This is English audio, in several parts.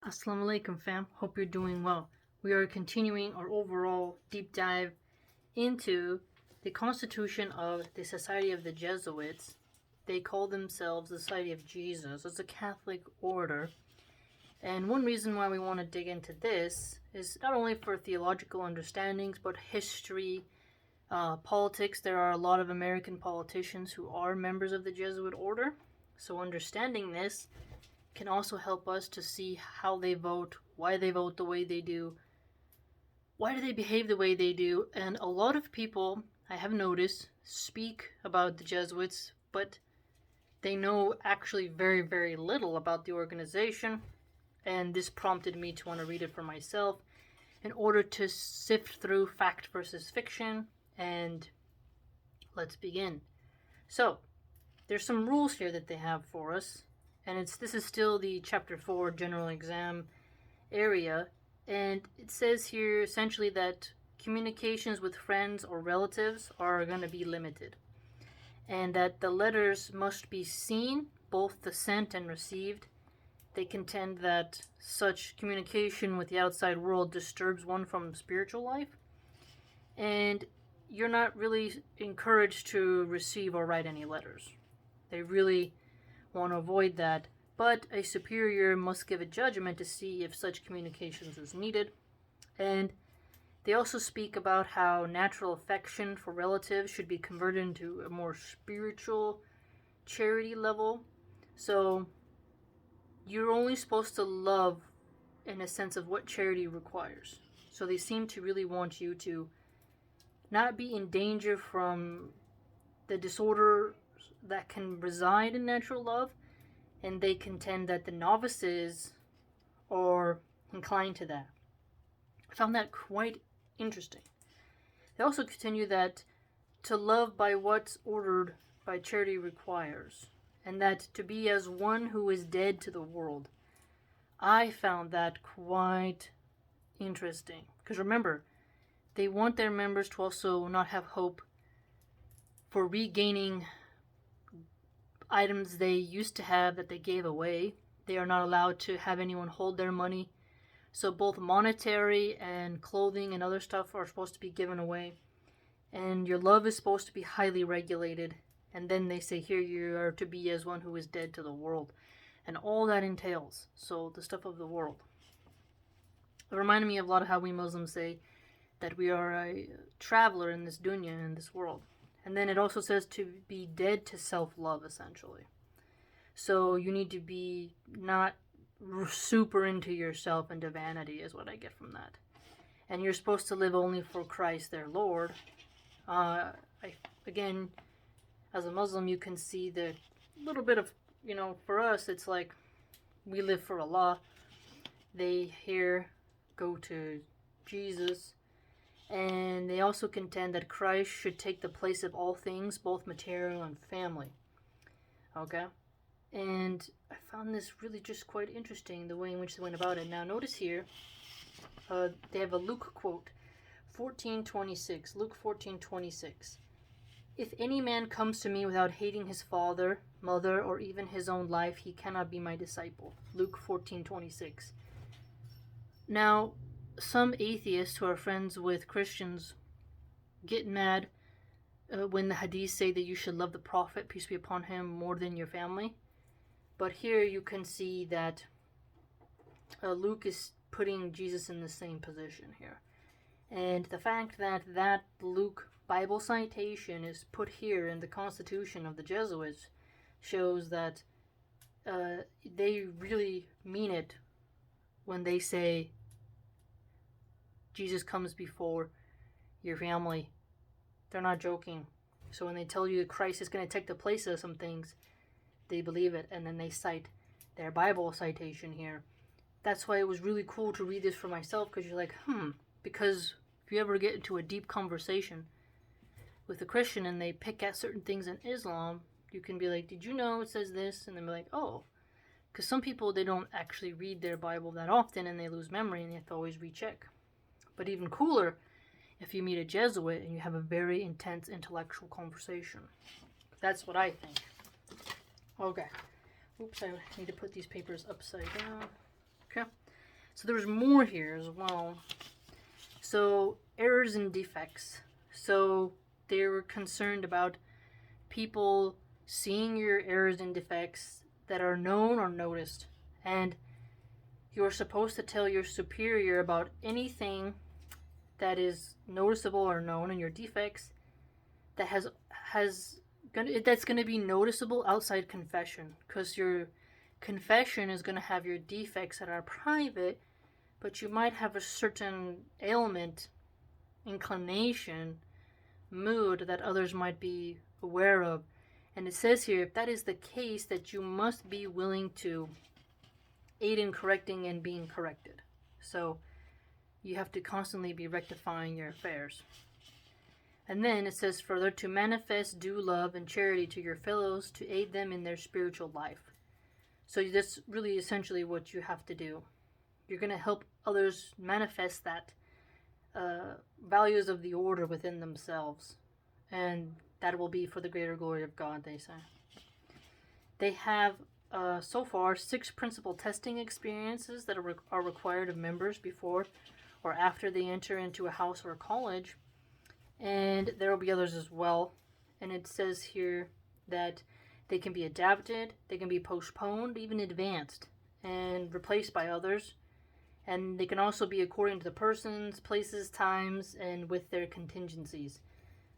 Assalamu alaikum fam, hope you're doing well. We are continuing our overall deep dive into the constitution of the Society of the Jesuits. They call themselves the Society of Jesus. It's a Catholic order. And one reason why we want to dig into this is not only for theological understandings, but history, politics. There are a lot of American politicians who are members of the Jesuit order. So understanding this can also help us to see how they vote, why they vote the way they do, why do they behave the way they do. And a lot of people, I have noticed, speak about the Jesuits, but they know actually very, very little about the organization. And this prompted me to want to read it for myself in order to sift through fact versus fiction. And let's begin. So, there's some rules here that they have for us. And this is still the Chapter 4 General Exam area. And it says here essentially that communications with friends or relatives are going to be limited. And that the letters must be seen, both the sent and received. They contend that such communication with the outside world disturbs one from spiritual life. And you're not really encouraged to receive or write any letters. They really want to avoid that, but a superior must give a judgment to see if such communications is needed. And they also speak about how natural affection for relatives should be converted into a more spiritual charity level. So you're only supposed to love in a sense of what charity requires. So they seem to really want you to not be in danger from the disorder that can reside in natural love, and they contend that the novices are inclined to that. I found that quite interesting. They also continue that to love by what's ordered by charity requires, and that to be as one who is dead to the world. I found that quite interesting, because remember, they want their members to also not have hope for regaining items they used to have that they gave away. They are not allowed to have anyone hold their money. So both monetary and clothing and other stuff are supposed to be given away. And your love is supposed to be highly regulated. And then they say here you are to be as one who is dead to the world. And all that entails. So the stuff of the world. It reminded me of a lot of how we Muslims say that we are a traveler in this dunya, in this world. And then it also says to be dead to self-love, essentially. So you need to be not super into yourself and to vanity, is what I get from that. And you're supposed to live only for Christ, their Lord. Again, as a Muslim, you can see the little bit of, for us, it's like we live for Allah. They here go to Jesus. And they also contend that Christ should take the place of all things, both material and family. Okay? And I found this really just quite interesting, the way in which they went about it. Now, notice here, they have a Luke quote, 14:26. Luke 14:26. If any man comes to me without hating his father, mother, or even his own life, he cannot be my disciple. Luke 14:26. Now, some atheists who are friends with Christians get mad when the hadiths say that you should love the Prophet, peace be upon him, more than your family. But here you can see that Luke is putting Jesus in the same position here. And the fact that that Luke Bible citation is put here in the Constitution of the Jesuits shows that they really mean it when they say Jesus comes before your family. They're not joking. So when they tell you that Christ is going to take the place of some things, they believe it. And then they cite their Bible citation here. That's why it was really cool to read this for myself, because you're like, because if you ever get into a deep conversation with a Christian and they pick at certain things in Islam, you can be like, did you know it says this? And then be like, oh. Because some people, they don't actually read their Bible that often and they lose memory and they have to always recheck. But even cooler, if you meet a Jesuit and you have a very intense intellectual conversation. That's what I think. Okay. Oops, I need to put these papers upside down. Okay. So there's more here as well. So errors and defects. So they were concerned about people seeing your errors and defects that are known or noticed. And you're supposed to tell your superior about anything that is noticeable or known in your defects that that's going to be noticeable outside confession, because your confession is going to have your defects that are private, but you might have a certain ailment, inclination, mood that others might be aware of. And it says here, if that is the case, that you must be willing to aid in correcting and being corrected. So you have to constantly be rectifying your affairs. And then it says further, to manifest due love and charity to your fellows, to aid them in their spiritual life. So that's really essentially what you have to do. You're going to help others manifest that values of the order within themselves. And that will be for the greater glory of God, they say. They have so far 6 principal testing experiences that are required of members before or after they enter into a house or a college. And there will be others as well. And it says here that they can be adapted, they can be postponed, even advanced, and replaced by others. And they can also be according to the persons, places, times, and with their contingencies.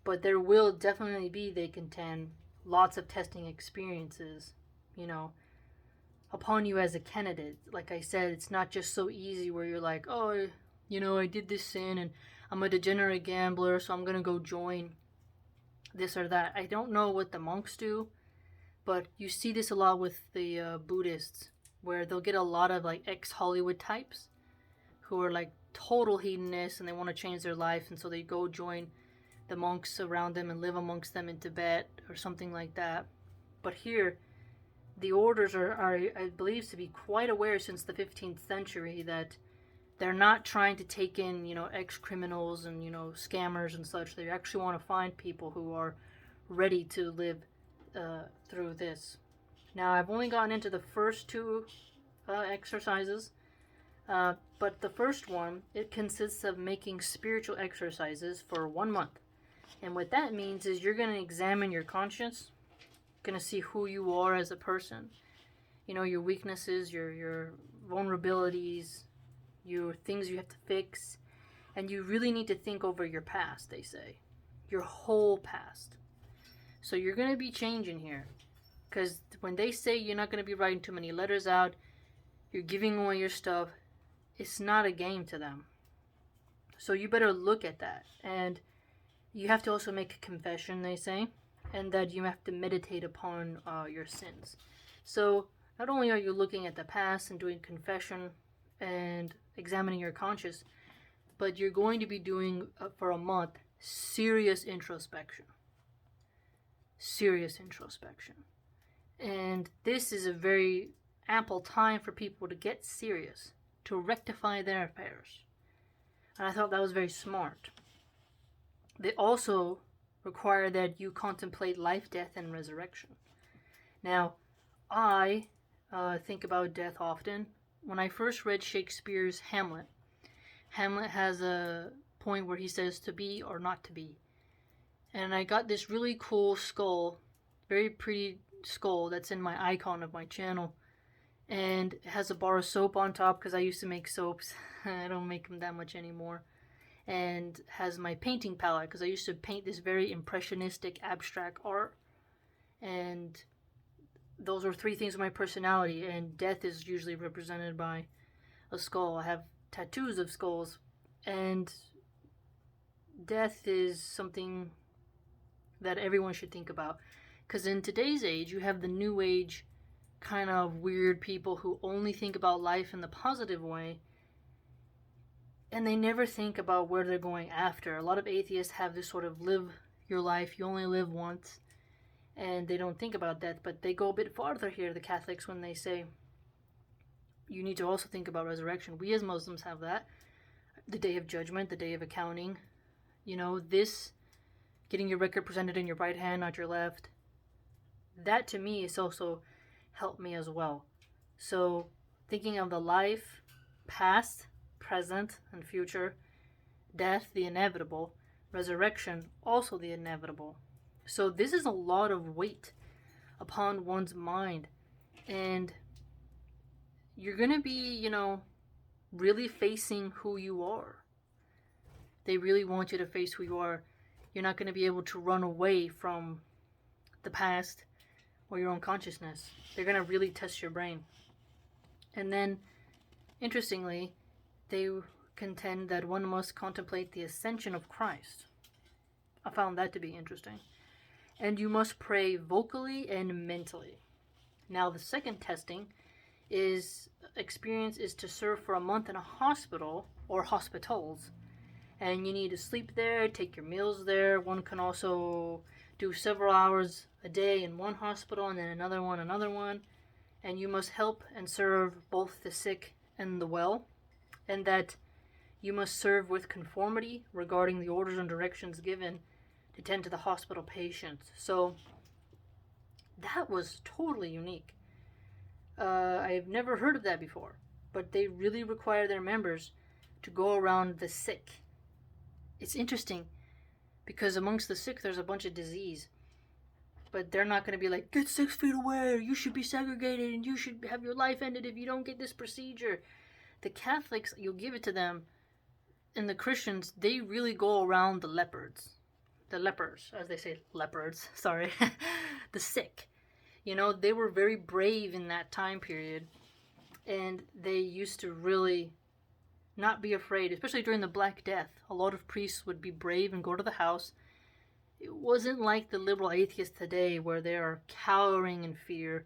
But there will definitely be, they contend, lots of testing experiences, upon you as a candidate. Like I said, it's not just so easy where you're like, oh, I did this sin and I'm a degenerate gambler, so I'm going to go join this or that. I don't know what the monks do, but you see this a lot with the Buddhists, where they'll get a lot of like ex-Hollywood types who are like total hedonists and they want to change their life, and so they go join the monks around them and live amongst them in Tibet or something like that. But here, the orders are I believe, to be quite aware since the 15th century that they're not trying to take in, ex-criminals and, scammers and such. They actually want to find people who are ready to live through this. Now, I've only gotten into the first 2 exercises, but the first one, it consists of making spiritual exercises for 1 month. And what that means is you're going to examine your conscience, going to see who you are as a person, your weaknesses, your vulnerabilities, your things you have to fix, and you really need to think over your past, they say, your whole past. So you're going to be changing here, because when they say you're not going to be writing too many letters out, you're giving away your stuff, it's not a game to them. So you better look at that. And you have to also make a confession, they say, and that you have to meditate upon your sins. So not only are you looking at the past and doing confession and examining your conscience, but you're going to be doing, for a month, serious introspection. Serious introspection. And this is a very ample time for people to get serious, to rectify their affairs. And I thought that was very smart. They also require that you contemplate life, death, and resurrection. Now, I think about death often. When I first read Shakespeare's Hamlet, Hamlet has a point where he says to be or not to be. And I got this really cool skull, very pretty skull that's in my icon of my channel. And it has a bar of soap on top because I used to make soaps. I don't make them that much anymore. And has my painting palette because I used to paint this very impressionistic abstract art. And those are 3 things of my personality, and death is usually represented by a skull. I have tattoos of skulls, and death is something that everyone should think about. Because in today's age, you have the new age kind of weird people who only think about life in the positive way, and they never think about where they're going after. A lot of atheists have this sort of live your life, you only live once, and they don't think about that. But they go a bit farther here, the Catholics, when they say you need to also think about resurrection. We as Muslims have that. The day of judgment, the day of accounting. This, getting your record presented in your right hand, not your left. That to me is also helped me as well. So thinking of the life, past, present, and future, death, the inevitable, resurrection, also the inevitable. So this is a lot of weight upon one's mind, and you're going to be, really facing who you are. They really want you to face who you are. You're not going to be able to run away from the past or your own consciousness. They're going to really test your brain. And then, interestingly, they contend that one must contemplate the Ascension of Christ. I found that to be interesting. And you must pray vocally and mentally. Now, the second testing experience is to serve for a month in a hospital or hospitals. And you need to sleep there, take your meals there. One can also do several hours a day in one hospital and then another one. And you must help and serve both the sick and the well. And that you must serve with conformity regarding the orders and directions given to tend to the hospital patients. So that was totally unique. I've never heard of that before, but they really require their members to go around the sick. It's interesting because amongst the sick there's a bunch of disease, but they're not going to be like, get 6 feet away, or you should be segregated and you should have your life ended if you don't get this procedure. The Catholics, you'll give it to them, and the Christians, they really go around the lepers, as they say, sorry, the sick. They were very brave in that time period, and they used to really not be afraid, especially during the Black Death. A lot of priests would be brave and go to the house. It wasn't like the liberal atheists today where they are cowering in fear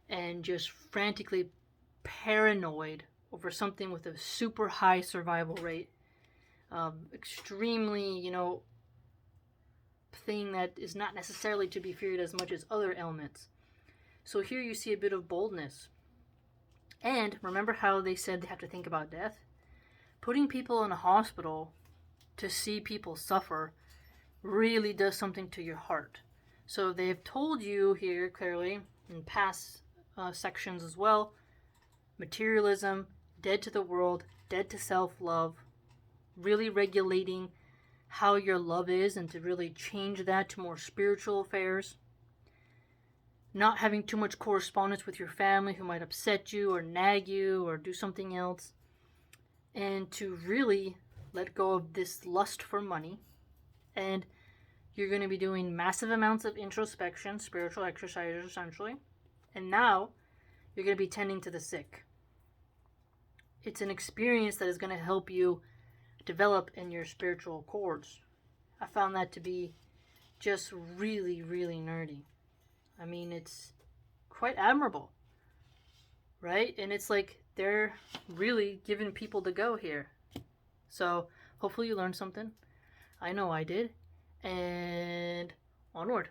and just frantically paranoid over something with a super high survival rate. Extremely, thing that is not necessarily to be feared as much as other ailments. So here you see a bit of boldness. And remember how they said they have to think about death? Putting people in a hospital to see people suffer really does something to your heart. So they've told you here clearly in past sections as well, materialism, dead to the world, dead to self-love, really regulating how your love is and to really change that to more spiritual affairs. Not having too much correspondence with your family who might upset you or nag you or do something else. And to really let go of this lust for money. And you're going to be doing massive amounts of introspection, spiritual exercises essentially. And now you're going to be tending to the sick. It's an experience that is going to help you develop in your spiritual cords. I found that to be just really, really nerdy. I mean, it's quite admirable, right? And it's like they're really giving people the go here. So hopefully you learned something. I know I did. And onward.